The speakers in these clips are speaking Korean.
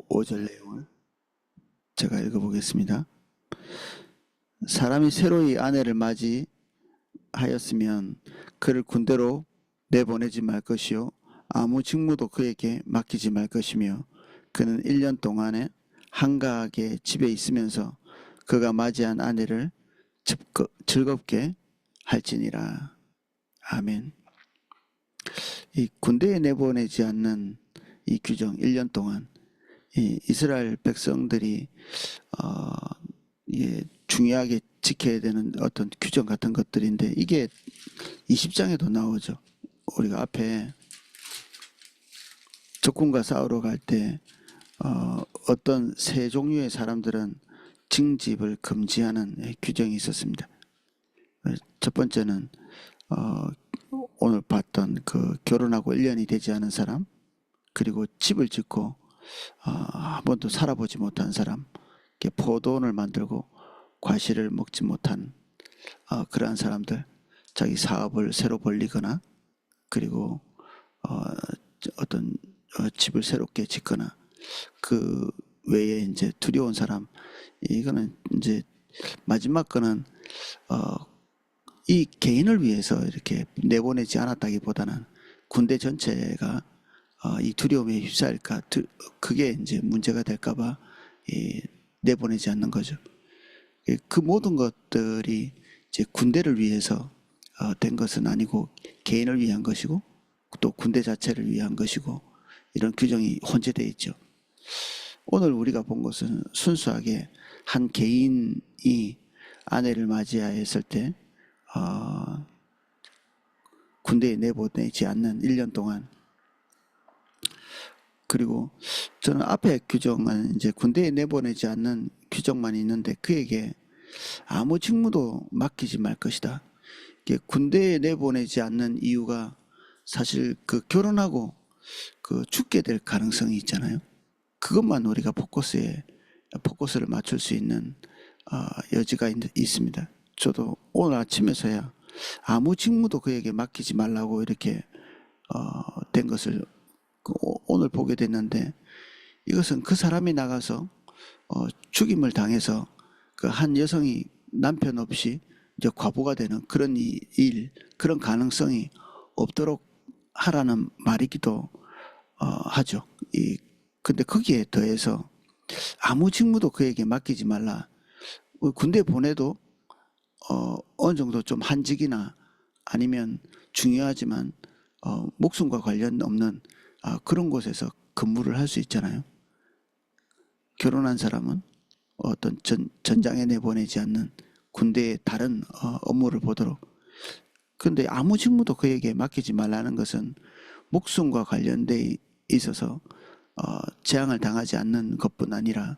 5절 내용을 제가 읽어보겠습니다. 사람이 새로이 아내를 맞이하였으면 그를 군대로 내보내지 말 것이요 아무 직무도 그에게 맡기지 말 것이며 그는 1년 동안에 한가하게 집에 있으면서 그가 맞이한 아내를 즐겁게 할지니라. 아멘. 이 군대에 내보내지 않는 이 규정 1년 동안 이 이스라엘 백성들이 중요하게 지켜야 되는 어떤 규정 같은 것들인데 이게 20장에도 나오죠. 우리가 앞에 적군과 싸우러 갈 때 어떤 세 종류의 사람들은 징집을 금지하는 규정이 있었습니다. 첫 번째는 오늘 봤던 그 결혼하고 1년이 되지 않은 사람, 그리고 집을 짓고 한 번도 살아보지 못한 사람, 포도원을 만들고 과실을 먹지 못한 그러한 사람들, 자기 사업을 새로 벌리거나 그리고 어떤 집을 새롭게 짓거나 그 외에 이제 두려운 사람, 이거는 이제 마지막 거는 이 개인을 위해서 이렇게 내보내지 않았다기보다는 군대 전체가 이 두려움에 휩싸일까, 그게 이제 문제가 될까봐 내보내지 않는 거죠. 그 모든 것들이 이제 군대를 위해서 된 것은 아니고 개인을 위한 것이고 또 군대 자체를 위한 것이고 이런 규정이 혼재되어 있죠. 오늘 우리가 본 것은 순수하게 한 개인이 아내를 맞이하였을 때 군대에 내보내지 않는 1년 동안, 그리고 저는 앞에 규정은 이제 군대에 내보내지 않는 규정만 있는데 그에게 아무 직무도 맡기지 말 것이다. 군대에 내보내지 않는 이유가 사실 그 결혼하고 그 죽게 될 가능성이 있잖아요. 그것만 우리가 포커스를 맞출 수 있는 여지가 있습니다. 저도 오늘 아침에서야 아무 직무도 그에게 맡기지 말라고 이렇게 된 것을 오늘 보게 됐는데, 이것은 그 사람이 나가서 죽임을 당해서 그 한 여성이 남편 없이 이제 과부가 되는 그런 그런 가능성이 없도록 하라는 말이기도 하죠. 근데 거기에 더해서 아무 직무도 그에게 맡기지 말라. 군대 보내도 어느 정도 좀 한직이나 아니면 중요하지만 목숨과 관련 없는 그런 곳에서 근무를 할 수 있잖아요. 결혼한 사람은 어떤 전장에 내보내지 않는 군대의 다른 업무를 보도록. 그런데 아무 직무도 그에게 맡기지 말라는 것은 목숨과 관련돼 있어서 재앙을 당하지 않는 것뿐 아니라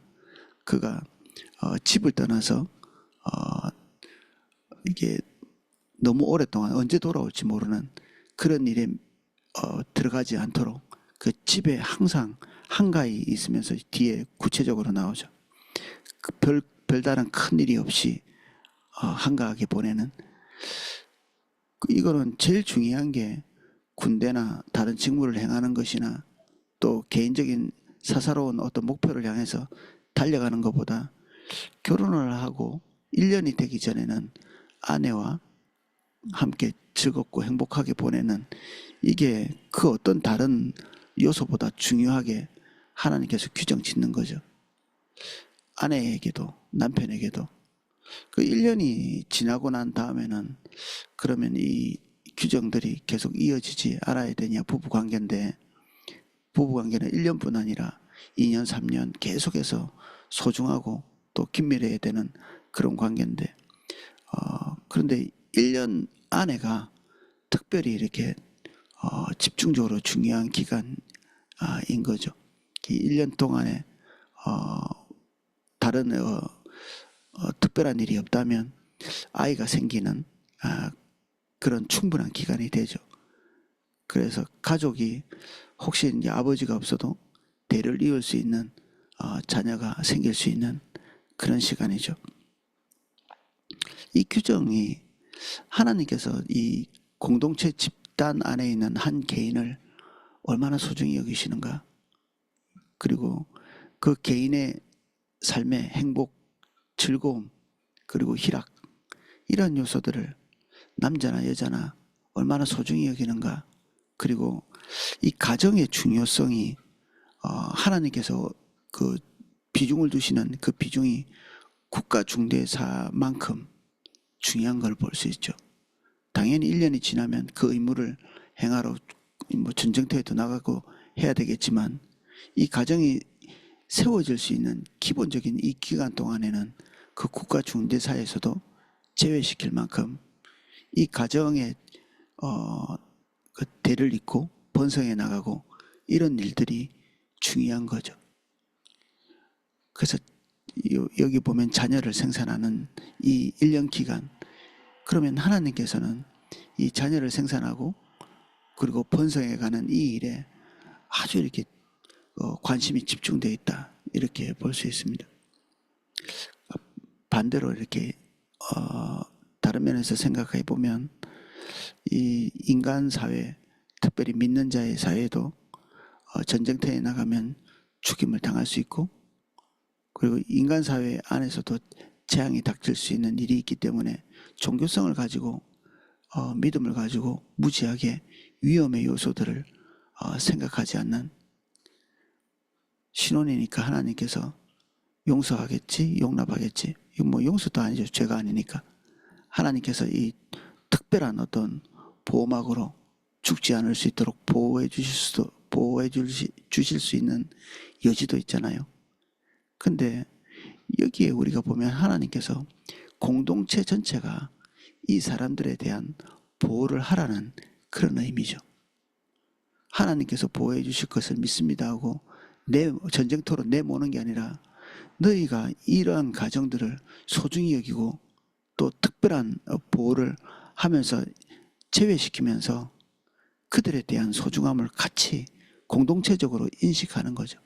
그가 집을 떠나서 이게 너무 오랫동안 언제 돌아올지 모르는 그런 일에 들어가지 않도록 그 집에 항상 한가히 있으면서 뒤에 구체적으로 나오죠. 그 별다른 큰 일이 없이 한가하게 보내는, 이거는 제일 중요한 게 군대나 다른 직무를 행하는 것이나 또 개인적인 사사로운 어떤 목표를 향해서 달려가는 것보다 결혼을 하고 1년이 되기 전에는 아내와 함께 즐겁고 행복하게 보내는, 이게 그 어떤 다른 요소보다 중요하게 하나님께서 규정 짓는 거죠. 아내에게도 남편에게도. 그 1년이 지나고 난 다음에는 그러면 이 규정들이 계속 이어지지 않아야 되냐. 부부관계인데 부부관계는 1년뿐 아니라 2년 3년 계속해서 소중하고 또 긴밀해야 되는 그런 관계인데 그런데 1년 아내가 특별히 이렇게 집중적으로 중요한 기간인 거죠. 1년 동안에 다른 특별한 일이 없다면 아이가 생기는 그런 충분한 기간이 되죠. 그래서 가족이 혹시 이제 아버지가 없어도 대를 이을 수 있는 자녀가 생길 수 있는 그런 시간이죠. 이 규정이 하나님께서 이 공동체 집단 안에 있는 한 개인을 얼마나 소중히 여기시는가. 그리고 그 개인의 삶의 행복, 즐거움, 그리고 희락, 이런 요소들을 남자나 여자나 얼마나 소중히 여기는가. 그리고 이 가정의 중요성이 하나님께서 그 비중을 두시는 그 비중이 국가 중대사만큼 중요한 걸 볼 수 있죠. 당연히 1년이 지나면 그 의무를 행하러 뭐 전쟁터에도 나가고 해야 되겠지만, 이 가정이 세워질 수 있는 기본적인 이 기간 동안에는 그 국가 중대사에서도 제외시킬 만큼 이 가정의 그 대를 잇고 번성해 나가고 이런 일들이 중요한 거죠. 그래서 여기 보면 자녀를 생산하는 이 1년 기간, 그러면 하나님께서는 이 자녀를 생산하고 그리고 번성해 가는 이 일에 아주 이렇게 관심이 집중되어 있다, 이렇게 볼 수 있습니다. 반대로 이렇게 다른 면에서 생각해 보면 이 인간 사회, 특별히 믿는 자의 사회도 전쟁터에 나가면 죽임을 당할 수 있고, 그리고 인간 사회 안에서도 재앙이 닥칠 수 있는 일이 있기 때문에 종교성을 가지고 믿음을 가지고 무지하게 위험의 요소들을 생각하지 않는, 신혼이니까 하나님께서 용서하겠지, 용납하겠지, 이거 뭐 용서도 아니죠, 죄가 아니니까 하나님께서 이 특별한 어떤 보호막으로 죽지 않을 수 있도록 보호해 주실 수 있는 여지도 있잖아요. 근데 여기에 우리가 보면 하나님께서 공동체 전체가 이 사람들에 대한 보호를 하라는 그런 의미죠. 하나님께서 보호해 주실 것을 믿습니다 하고 전쟁터로 내모는 게 아니라, 너희가 이러한 가정들을 소중히 여기고 또 특별한 보호를 하면서 제외시키면서 그들에 대한 소중함을 같이 공동체적으로 인식하는 거죠.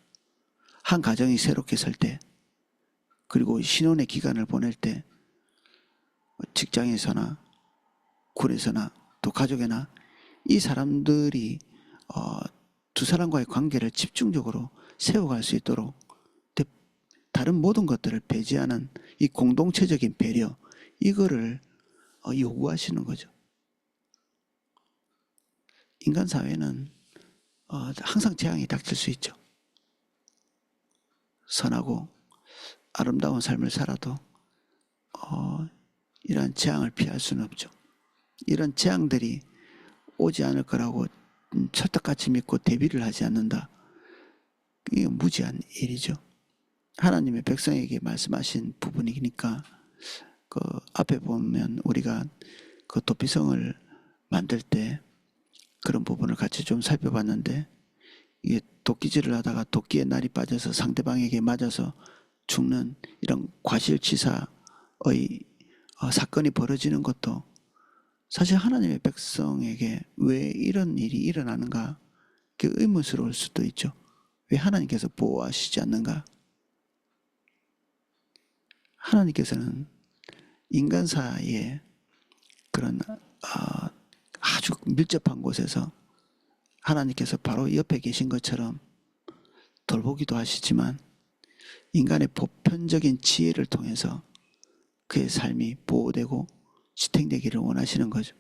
한 가정이 새롭게 설 때, 그리고 신혼의 기간을 보낼 때 직장에서나 군에서나 또 가족에나 이 사람들이 두 사람과의 관계를 집중적으로 세워갈 수 있도록 다른 모든 것들을 배제하는 이 공동체적인 배려, 이거를 요구하시는 거죠. 인간 사회는 항상 재앙이 닥칠 수 있죠. 선하고 아름다운 삶을 살아도 이런 재앙을 피할 수는 없죠. 이런 재앙들이 오지 않을 거라고 철떡같이 믿고 대비를 하지 않는다, 이게 무지한 일이죠. 하나님의 백성에게 말씀하신 부분이니까, 그 앞에 보면 우리가 그 도피성을 만들 때 그런 부분을 같이 좀 살펴봤는데, 이게 도끼질을 하다가 도끼에 날이 빠져서 상대방에게 맞아서 죽는 이런 과실치사의 사건이 벌어지는 것도 사실 하나님의 백성에게 왜 이런 일이 일어나는가, 의문스러울 수도 있죠. 왜 하나님께서 보호하시지 않는가? 하나님께서는 인간 사이에 그런 아주 밀접한 곳에서 하나님께서 바로 옆에 계신 것처럼 돌보기도 하시지만, 인간의 보편적인 지혜를 통해서 그의 삶이 보호되고 지탱되기를 원하시는 거죠.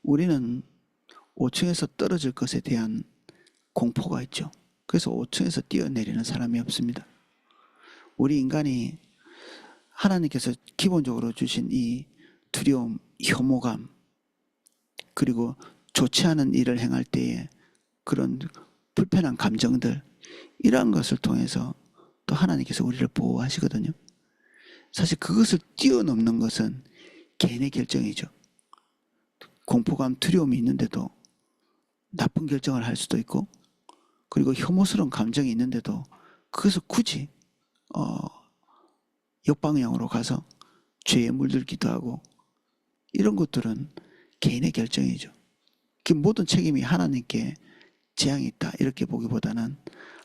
우리는 5층에서 떨어질 것에 대한 공포가 있죠. 그래서 5층에서 뛰어내리는 사람이 없습니다. 우리 인간이 하나님께서 기본적으로 주신 이 두려움, 혐오감, 그리고 좋지 않은 일을 행할 때에 그런 불편한 감정들, 이러한 것을 통해서 또 하나님께서 우리를 보호하시거든요. 사실 그것을 뛰어넘는 것은 개인의 결정이죠. 공포감, 두려움이 있는데도 나쁜 결정을 할 수도 있고, 그리고 혐오스러운 감정이 있는데도 그것을 굳이 역방향으로 가서 죄에 물들기도 하고, 이런 것들은 개인의 결정이죠. 그 모든 책임이 하나님께 재앙이 있다, 이렇게 보기보다는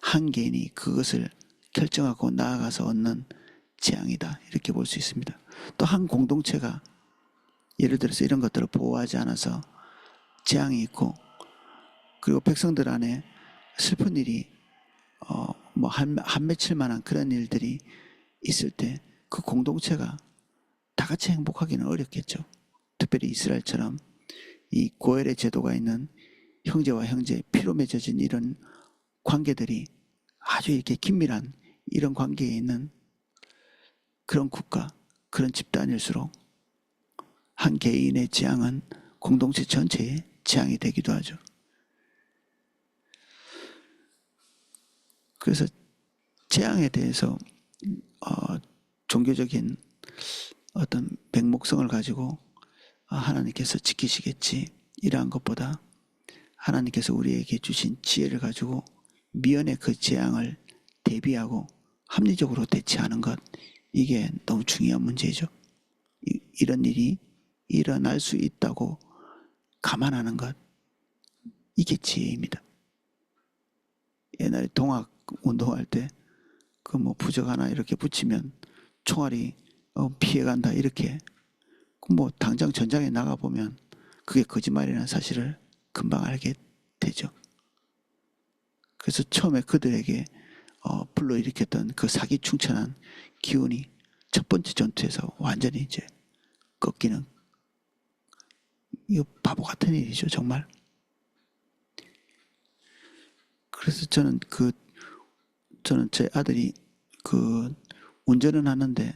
한 개인이 그것을 결정하고 나아가서 얻는 재앙이다, 이렇게 볼 수 있습니다. 또 한 공동체가 예를 들어서 이런 것들을 보호하지 않아서 재앙이 있고, 그리고 백성들 안에 슬픈 일이 뭐 한 며칠만한 그런 일들이 있을 때 그 공동체가 다 같이 행복하기는 어렵겠죠. 특별히 이스라엘처럼 이 고엘의 제도가 있는 형제와 형제 피로 맺어진 이런 관계들이 아주 이렇게 긴밀한 이런 관계에 있는 그런 국가, 그런 집단일수록 한 개인의 재앙은 공동체 전체의 재앙이 되기도 하죠. 그래서 재앙에 대해서 종교적인 어떤 맹목성을 가지고 하나님께서 지키시겠지 이러한 것보다 하나님께서 우리에게 주신 지혜를 가지고 미연의 그 재앙을 대비하고 합리적으로 대처하는 것, 이게 너무 중요한 문제죠. 이런 일이 일어날 수 있다고 감안하는 것, 이게 지혜입니다. 옛날에 동학 운동할 때 그 뭐 부적 하나 이렇게 붙이면 총알이 피해간다 이렇게, 뭐 당장 전장에 나가 보면 그게 거짓말이라는 사실을 금방 알게 되죠. 그래서 처음에 그들에게 불러일으켰던 그 사기충천한 기운이 첫 번째 전투에서 완전히 이제 꺾이는, 이거 바보 같은 일이죠 정말. 그래서 저는 제 아들이 그 운전은 하는데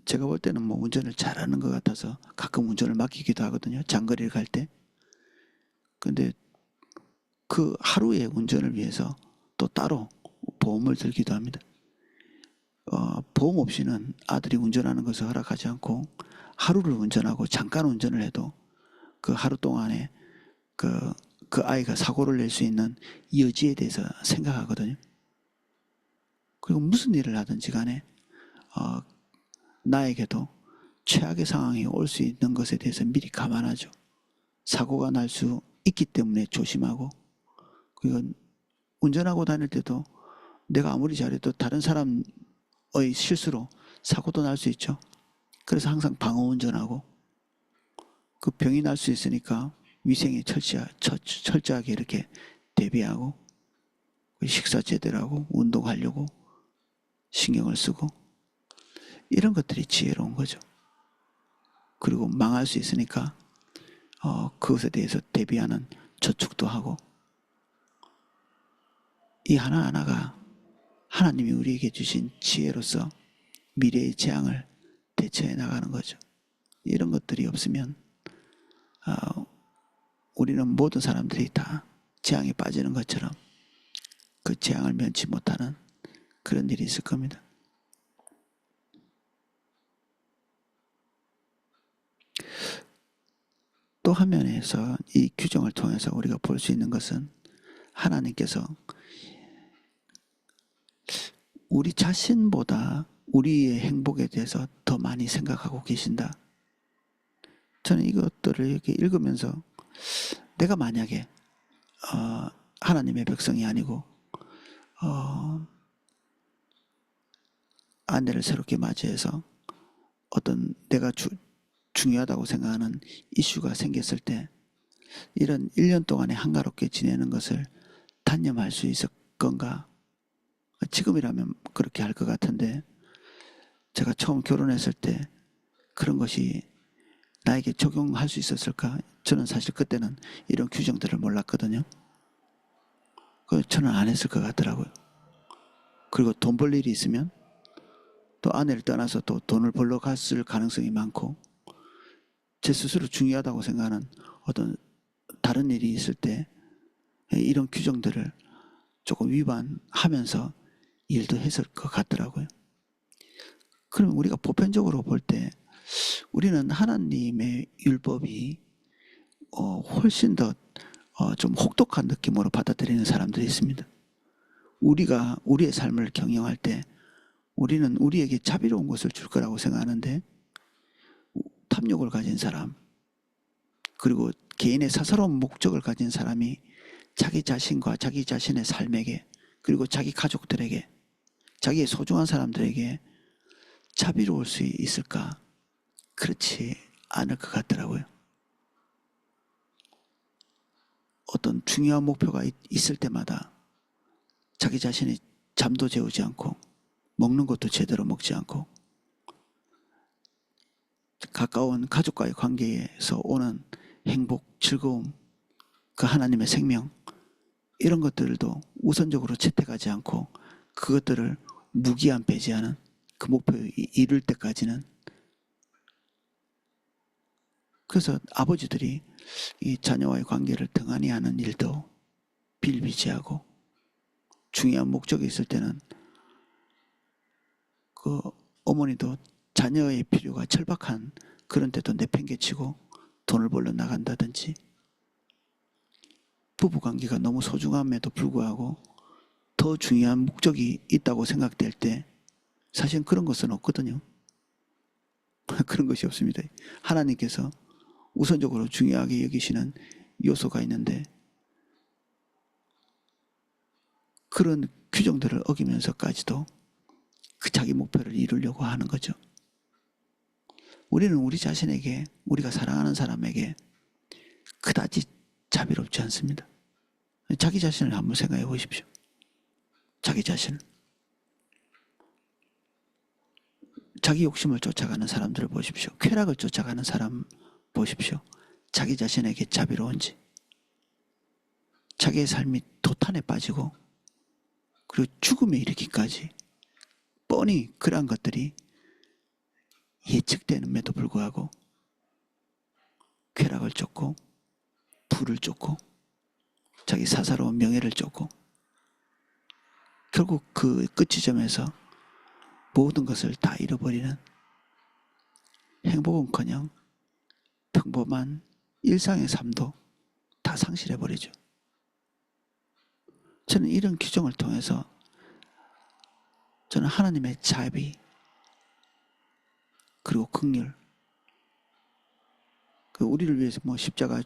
제가 볼 때는 뭐 운전을 잘하는 것 같아서 가끔 운전을 맡기기도 하거든요. 장거리를 갈 때. 근데 그 하루의 운전을 위해서 또 따로 보험을 들기도 합니다. 보험 없이는 아들이 운전하는 것을 허락하지 않고 하루를 운전하고 잠깐 운전을 해도 그 하루 동안에 그 아이가 사고를 낼 수 있는 여지에 대해서 생각하거든요. 그리고 무슨 일을 하든지 간에 나에게도 최악의 상황이 올 수 있는 것에 대해서 미리 감안하죠. 사고가 날 수 있기 때문에 조심하고, 그리고 운전하고 다닐 때도 내가 아무리 잘해도 다른 사람의 실수로 사고도 날 수 있죠. 그래서 항상 방어 운전하고, 그 병이 날 수 있으니까 위생에 철저하게 이렇게 대비하고, 식사 제대로 하고 운동하려고 신경을 쓰고, 이런 것들이 지혜로운 거죠. 그리고 망할 수 있으니까 그것에 대해서 대비하는 저축도 하고, 이 하나하나가 하나님이 우리에게 주신 지혜로서 미래의 재앙을 대처해 나가는 거죠. 이런 것들이 없으면 우리는 모든 사람들이 다 재앙에 빠지는 것처럼 그 재앙을 면치 못하는 그런 일이 있을 겁니다. 또 한 면에서 이 규정을 통해서 우리가 볼 수 있는 것은 하나님께서 우리 자신보다 우리의 행복에 대해서 더 많이 생각하고 계신다. 저는 이것들을 이렇게 읽으면서 내가 만약에 하나님의 백성이 아니고 아내를 새롭게 맞이해서 어떤 내가 중요하다고 생각하는 이슈가 생겼을 때 이런 1년 동안에 한가롭게 지내는 것을 단념할 수 있을 건가? 지금이라면 그렇게 할 것 같은데, 제가 처음 결혼했을 때 그런 것이 나에게 적용할 수 있었을까? 저는 사실 그때는 이런 규정들을 몰랐거든요. 저는 안 했을 것 같더라고요. 그리고 돈 벌 일이 있으면 또 아내를 떠나서 또 돈을 벌러 갔을 가능성이 많고, 제 스스로 중요하다고 생각하는 어떤 다른 일이 있을 때 이런 규정들을 조금 위반하면서 일도 했을 것 같더라고요. 그럼 우리가 보편적으로 볼 때 우리는 하나님의 율법이 훨씬 더 좀 혹독한 느낌으로 받아들이는 사람들이 있습니다. 우리가 우리의 삶을 경영할 때 우리는 우리에게 자비로운 것을 줄 거라고 생각하는데, 탐욕을 가진 사람, 그리고 개인의 사사로운 목적을 가진 사람이 자기 자신과 자기 자신의 삶에게, 그리고 자기 가족들에게, 자기의 소중한 사람들에게 자비로울 수 있을까? 그렇지 않을 것 같더라고요. 어떤 중요한 목표가 있을 때마다 자기 자신의 잠도 재우지 않고 먹는 것도 제대로 먹지 않고 가까운 가족과의 관계에서 오는 행복, 즐거움, 그 하나님의 생명 이런 것들도 우선적으로 채택하지 않고 그것들을 무기한 배제하는 그 목표에 이룰 때까지는 그래서 아버지들이 이 자녀와의 관계를 등한히 하는 일도 빌비지하고 중요한 목적이 있을 때는 그 어머니도 자녀의 필요가 절박한 그런 때도 내팽개치고 돈을 벌러 나간다든지 부부관계가 너무 소중함에도 불구하고 더 중요한 목적이 있다고 생각될 때 사실 그런 것은 없거든요. 그런 것이 없습니다. 하나님께서 우선적으로 중요하게 여기시는 요소가 있는데 그런 규정들을 어기면서까지도 그 자기 목표를 이루려고 하는 거죠. 우리는 우리 자신에게 우리가 사랑하는 사람에게 그다지 자비롭지 않습니다. 자기 자신을 한번 생각해 보십시오. 자기 자신을. 자기 욕심을 쫓아가는 사람들을 보십시오. 쾌락을 쫓아가는 사람 보십시오. 자기 자신에게 자비로운지. 자기의 삶이 도탄에 빠지고 그리고 죽음에 이르기까지 뻔히 그러한 것들이 예측되는데도 불구하고 쾌락을 쫓고 부를 쫓고 자기 사사로운 명예를 쫓고 결국 그 끝지점에서 모든 것을 다 잃어버리는 행복은커녕 평범한 일상의 삶도 다 상실해버리죠. 저는 이런 규정을 통해서 저는 하나님의 자비 그리고 긍휼 우리를 위해서 뭐 십자가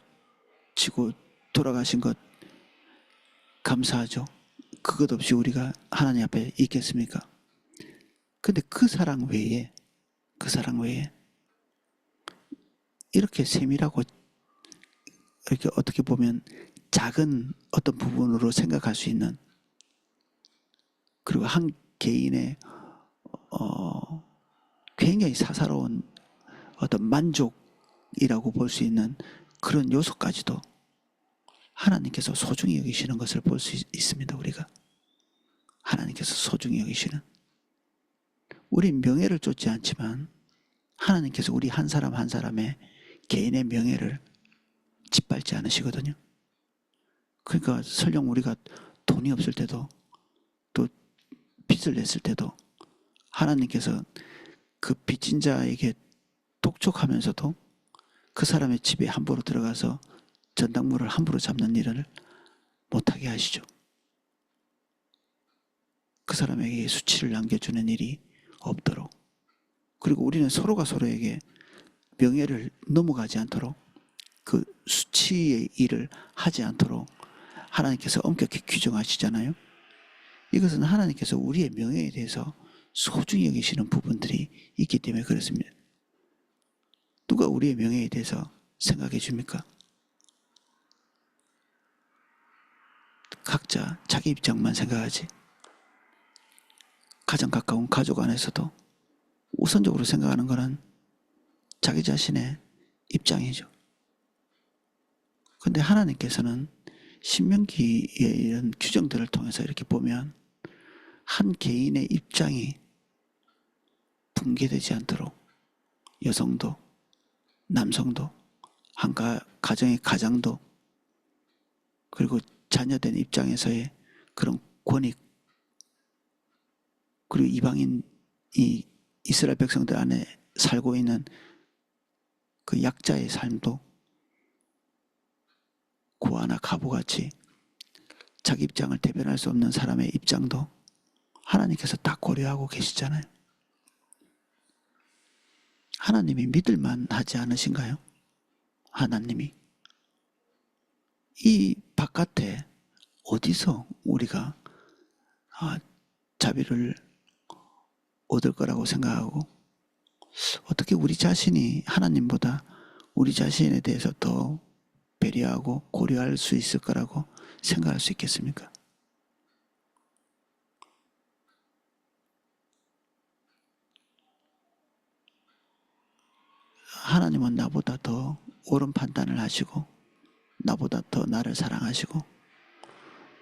지고 돌아가신 것 감사하죠. 그것 없이 우리가 하나님 앞에 있겠습니까? 근데 그 사랑 외에 이렇게 세밀하고 이렇게 어떻게 보면 작은 어떤 부분으로 생각할 수 있는 그리고 한 개인의 굉장히 사사로운 어떤 만족이라고 볼 수 있는 그런 요소까지도 하나님께서 소중히 여기시는 것을 볼 수 있습니다. 우리가 하나님께서 소중히 여기시는 우리 명예를 쫓지 않지만 하나님께서 우리 한 사람 한 사람의 개인의 명예를 짓밟지 않으시거든요. 그러니까 설령 우리가 돈이 없을 때도 또 빚을 냈을 때도 하나님께서 그 빚진 자에게 독촉하면서도 그 사람의 집에 함부로 들어가서 전당물을 함부로 잡는 일을 못하게 하시죠. 그 사람에게 수치를 남겨주는 일이 없도록 그리고 우리는 서로가 서로에게 명예를 넘어가지 않도록 그 수치의 일을 하지 않도록 하나님께서 엄격히 규정하시잖아요. 이것은 하나님께서 우리의 명예에 대해서 소중히 여기시는 부분들이 있기 때문에 그렇습니다. 누가 우리의 명예에 대해서 생각해 줍니까? 각자 자기 입장만 생각하지. 가장 가까운 가족 안에서도 우선적으로 생각하는 것은 자기 자신의 입장이죠. 그런데 하나님께서는 신명기의 이런 규정들을 통해서 이렇게 보면 한 개인의 입장이 붕괴되지 않도록 여성도 남성도 한 가정의 가장도 그리고 자녀된 입장에서의 그런 권익 그리고 이방인이 이스라엘 백성들 안에 살고 있는 그 약자의 삶도 고아나 가부같이 자기 입장을 대변할 수 없는 사람의 입장도 하나님께서 다 고려하고 계시잖아요. 하나님이 믿을만 하지 않으신가요? 하나님이 이 바깥에 어디서 우리가 자비를 얻을 거라고 생각하고 어떻게 우리 자신이 하나님보다 우리 자신에 대해서 더 배려하고 고려할 수 있을 거라고 생각할 수 있겠습니까? 하나님은 나보다 더 옳은 판단을 하시고 나보다 더 나를 사랑하시고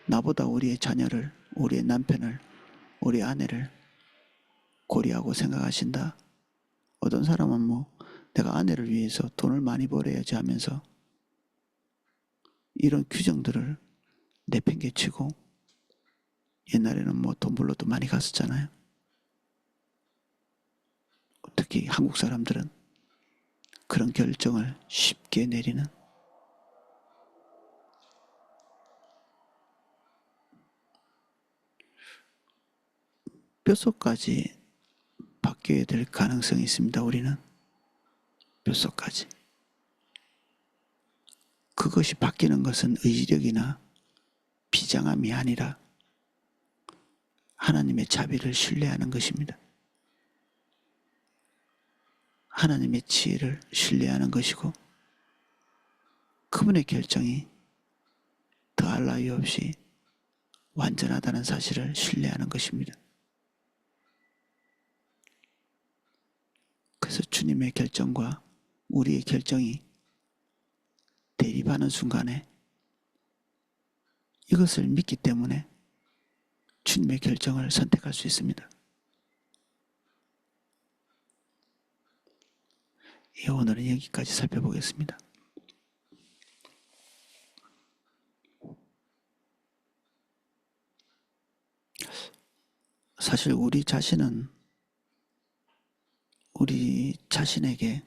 나보다 우리의 자녀를, 우리의 남편을, 우리 아내를 고려하고 생각하신다. 어떤 사람은 뭐 내가 아내를 위해서 돈을 많이 벌어야지 하면서 이런 규정들을 내팽개치고 옛날에는 뭐 돈 벌러도 많이 갔었잖아요. 특히 한국 사람들은 그런 결정을 쉽게 내리는 뼛속까지 바뀌어야 될 가능성이 있습니다. 우리는 뼛속까지. 그것이 바뀌는 것은 의지력이나 비장함이 아니라 하나님의 자비를 신뢰하는 것입니다. 하나님의 지혜를 신뢰하는 것이고 그분의 결정이 더할 나위 없이 완전하다는 사실을 신뢰하는 것입니다. 그래서 주님의 결정과 우리의 결정이 대립하는 순간에 이것을 믿기 때문에 주님의 결정을 선택할 수 있습니다. 오늘은 여기까지 살펴보겠습니다. 사실 우리 자신에게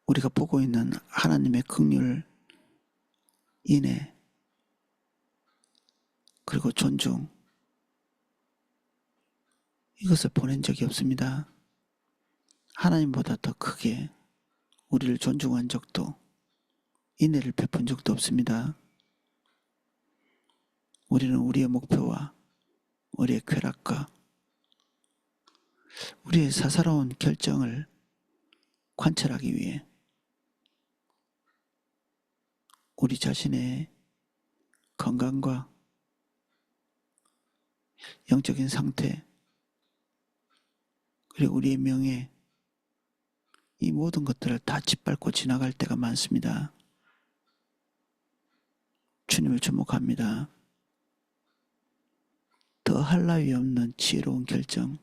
우리가 보고 있는 하나님의 긍휼, 인애, 그리고 존중, 이것을 보낸 적이 없습니다. 하나님보다 더 크게 우리를 존중한 적도, 인애를 베푼 적도 없습니다. 우리는 우리의 목표와 우리의 쾌락과 우리의 사사로운 결정을 관찰하기 위해 우리 자신의 건강과 영적인 상태, 그리고 우리의 명예, 이 모든 것들을 다 짓밟고 지나갈 때가 많습니다. 주님을 주목합니다. 더할 나위 없는 지혜로운 결정,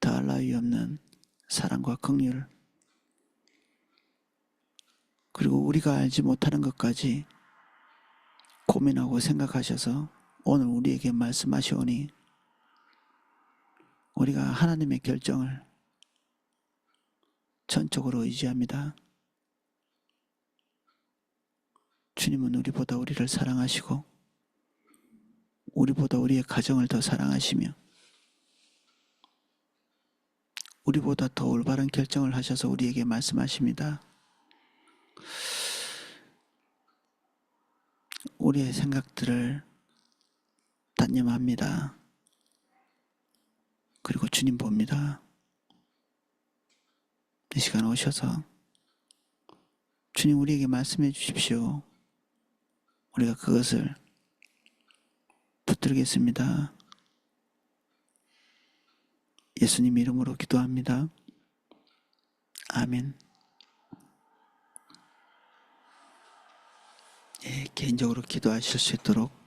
더할 나위 없는 사랑과 긍휼, 그리고 우리가 알지 못하는 것까지 고민하고 생각하셔서 오늘 우리에게 말씀하시오니 우리가 하나님의 결정을 전적으로 의지합니다. 주님은 우리보다 우리를 사랑하시고 우리보다 우리의 가정을 더 사랑하시며 우리보다 더 올바른 결정을 하셔서 우리에게 말씀하십니다. 우리의 생각들을 단념합니다. 그리고 주님 봅니다. 이 시간 오셔서 주님 우리에게 말씀해 주십시오. 우리가 그것을 붙들겠습니다. 예수님 이름으로 기도합니다. 아멘. 개인적으로 기도하실 수 있도록